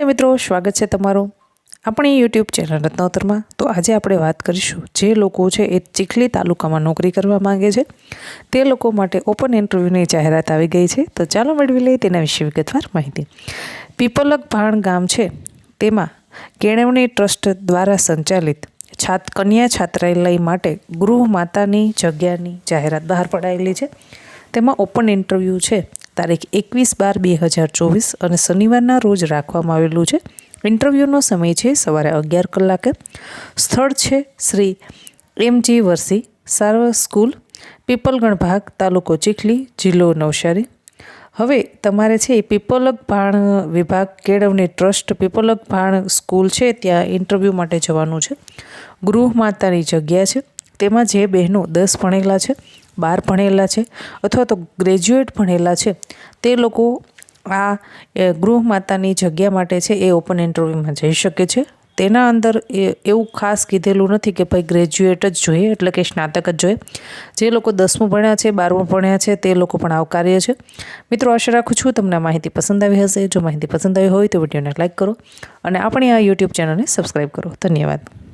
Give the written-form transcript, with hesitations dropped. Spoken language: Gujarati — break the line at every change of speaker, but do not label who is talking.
મિત્રો, સ્વાગત છે તમારું આપણી યુટ્યુબ ચેનલ રત્નોત્તરમાં। તો આજે આપણે વાત કરીશું જે લોકો છે એ ચીખલી તાલુકામાં નોકરી કરવા માંગે છે તે લોકો માટે ઓપન ઇન્ટરવ્યૂની જાહેરાત આવી ગઈ છે। તો ચાલો મેળવી લઈએ તેના વિશે વિગતવાર માહિતી। પીપલગ ભાણ ગામ છે તેમાં કેળવણી ટ્રસ્ટ દ્વારા સંચાલિત કન્યા છાત્રાલય માટે ગૃહ માતાની જગ્યાની જાહેરાત બહાર પડાયેલી છે। તેમાં ઓપન ઇન્ટરવ્યૂ છે તારીખ 21/12/2024 અને શનિવારના રોજ રાખવામાં આવેલું છે। ઇન્ટરવ્યૂનો સમય છે સવારે 11 કલાકે। સ્થળ છે શ્રી એમજી વરસી સાર્વ સ્કૂલ, પીપલગણ ભાગ, તાલુકો ચીખલી, જિલ્લો નવસારી। હવે તમારે છે પીપલગ ભાણ વિભાગ કેળવણી ટ્રસ્ટ પીપલગ ભાણ સ્કૂલ છે ત્યાં ઇન્ટરવ્યૂ માટે જવાનું છે। ગૃહ માતાની જગ્યા છે। તેમાં જે બહેનો 10 ભણેલા છે, 12 ભણેલા છે અથવા તો ગ્રેજ્યુએટ ભણેલા છે તે લોકો આ ગૃહ માતાની જગ્યા માટે છે એ ઓપન ઇન્ટરવ્યૂમાં જઈ શકે છે। તેના અંદર એવું ખાસ કીધેલું નથી કે ભાઈ ગ્રેજ્યુએટ જ જોઈએ એટલે કે સ્નાતક જ જોઈએ। જે લોકો 10મું ભણ્યા છે, 12મું ભણ્યા છે તે લોકો પણ આવકાર્ય છે। મિત્રો, આશા રાખું છું તમને માહિતી પસંદ આવી હશે। જો માહિતી પસંદ આવી હોય તો વિડીયોને લાઈક કરો અને આપણી આ યુટ્યુબ ચેનલને સબસ્ક્રાઈબ કરો। ધન્યવાદ।